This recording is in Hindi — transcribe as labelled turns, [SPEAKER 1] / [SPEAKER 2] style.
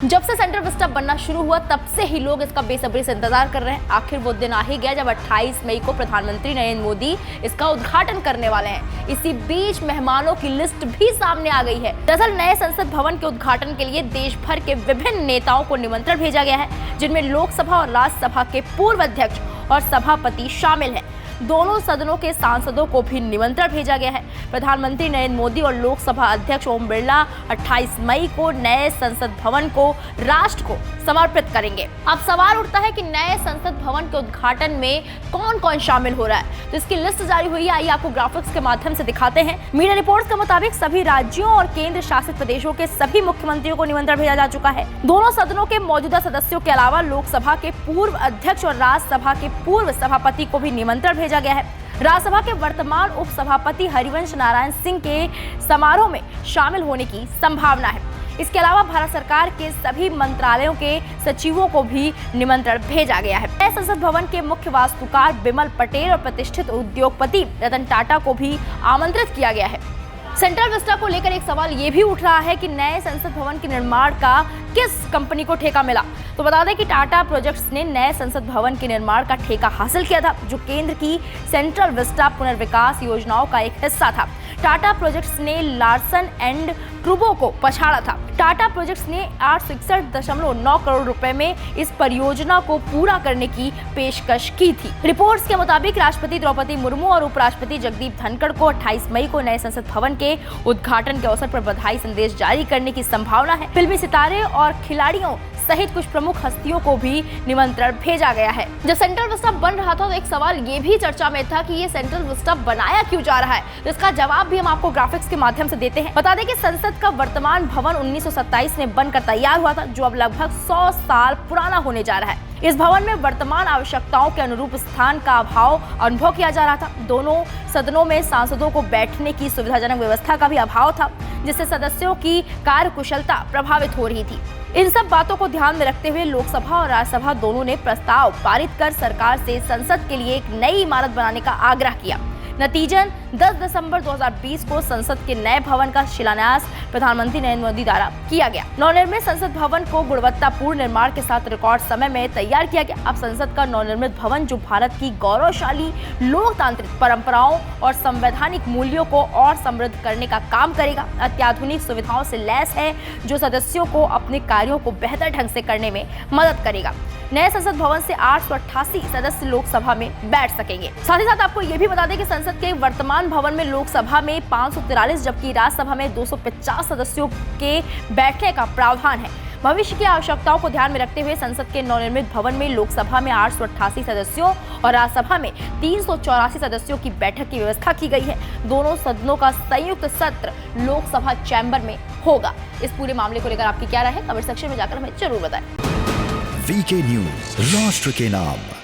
[SPEAKER 1] जब से सेंट्रल विस्टा बनना शुरू हुआ तब से ही लोग इसका बेसब्री से इंतजार कर रहे हैं। आखिर वो दिन आ ही गया जब 28 मई को प्रधानमंत्री नरेंद्र मोदी इसका उद्घाटन करने वाले हैं। इसी बीच मेहमानों की लिस्ट भी सामने आ गई है। दरअसल नए संसद भवन के उद्घाटन के लिए देश भर के विभिन्न नेताओं को निमंत्रण भेजा गया है, जिनमें लोकसभा और राज्यसभा के पूर्व अध्यक्ष और सभापति शामिल हैं। दोनों सदनों के सांसदों को भी निमंत्रण भेजा गया है। प्रधानमंत्री नरेंद्र मोदी और लोकसभा अध्यक्ष ओम बिरला 28 मई को नए संसद भवन को राष्ट्र को समर्पित करेंगे। अब सवाल उठता है कि नए संसद भवन के उद्घाटन में कौन कौन शामिल हो रहा है। तो इसकी लिस्ट जारी हुई है, आइए आपको ग्राफिक्स के माध्यम से दिखाते हैं। मीडिया रिपोर्ट्स के मुताबिक सभी राज्यों और केंद्र शासित प्रदेशों के सभी मुख्यमंत्रियों को निमंत्रण भेजा जा चुका है। दोनों सदनों के मौजूदा सदस्यों के अलावा लोकसभा के पूर्व अध्यक्ष और राज्यसभा के पूर्व सभापति को भी निमंत्रण भेजा गया है। राज्यसभा के वर्तमान उप सभापति हरिवंश नारायण सिंह के समारोह में शामिल होने की संभावना है। इसके अलावा भारत सरकार के सभी मंत्रालयों के सचिवों को भी निमंत्रण भेजा गया है। नए संसद भवन के मुख्य वास्तुकार बिमल पटेल और प्रतिष्ठित उद्योगपति रतन टाटा को भी आमंत्रित किया गया है। सेंट्रल विस्टा को लेकर एक सवाल ये भी उठ रहा है कि नए संसद भवन के निर्माण का किस कंपनी को ठेका मिला। तो बता दें कि टाटा प्रोजेक्ट्स ने नए संसद भवन के निर्माण का ठेका हासिल किया था, जो केंद्र की सेंट्रल विस्टा पुनर्विकास योजनाओं का एक हिस्सा था। टाटा प्रोजेक्ट्स ने लार्सन एंड टुब्रो को पछाड़ा था। टाटा प्रोजेक्ट्स ने 861.9 करोड़ रुपए में इस परियोजना को पूरा करने की पेशकश की थी। रिपोर्ट्स के मुताबिक राष्ट्रपति द्रौपदी मुर्मू और उपराष्ट्रपति जगदीप धनखड़ को 28 मई को नए संसद भवन के उद्घाटन के अवसर पर बधाई संदेश जारी करने की संभावना है। फिल्मी सितारे और खिलाड़ियों सहित कुछ प्रमुख हस्तियों को भी निमंत्रण भेजा गया है। जब सेंट्रल विस्टा बन रहा था तो एक सवाल ये भी चर्चा में था कि ये सेंट्रल विस्टा बनाया क्यों जा रहा है। तो इसका जवाब भी हम आपको ग्राफिक्स के माध्यम से देते हैं। बता दें कि संसद का वर्तमान भवन 1927 में बनकर तैयार हुआ था, जो अब लगभग 100 साल पुराना होने जा रहा है। इस भवन में वर्तमान आवश्यकताओं के अनुरूप स्थान का अभाव अनुभव किया जा रहा था। दोनों सदनों में सांसदों को बैठने की सुविधाजनक व्यवस्था का भी अभाव था, जिससे सदस्यों की कार्यकुशलता प्रभावित हो रही थी। इन सब बातों को ध्यान में रखते हुए लोकसभा और राज्यसभा दोनों ने प्रस्ताव पारित कर सरकार से संसद के लिए एक नई इमारत बनाने का आग्रह किया। नतीजन 10 दिसंबर 2020 को संसद के नए भवन का शिलान्यास प्रधानमंत्री नरेंद्र मोदी द्वारा किया गया। नवनिर्मित संसद भवन को गुणवत्तापूर्ण निर्माण के साथ रिकॉर्ड समय में तैयार किया गया। अब संसद का नवनिर्मित भवन, जो भारत की गौरवशाली लोकतांत्रिक परंपराओं और संवैधानिक मूल्यों को और समृद्ध करने का काम करेगा। अत्याधुनिक सुविधाओं से लैस है, जो सदस्यों को अपने कार्यों को बेहतर ढंग से करने में मदद करेगा। नए संसद भवन से 888 सदस्य लोकसभा में बैठ सकेंगे। साथ ही साथ आपको ये भी बता दें कि संसद के वर्तमान भवन में लोकसभा में 543 जबकि राज्यसभा में 250 सदस्यों के बैठने का प्रावधान है। भविष्य की आवश्यकताओं को ध्यान में रखते हुए संसद के नवनिर्मित भवन में लोकसभा में 888 सदस्यों और राज्यसभा में 384 सदस्यों की बैठक की व्यवस्था की गई है। दोनों सदनों का संयुक्त सत्र लोकसभा चैम्बर में होगा। इस पूरे मामले को लेकर आपकी क्या राय है, कमेंट सेक्शन में जाकर हमें जरूर बताएं।
[SPEAKER 2] वीके न्यूज, राष्ट्र के नाम।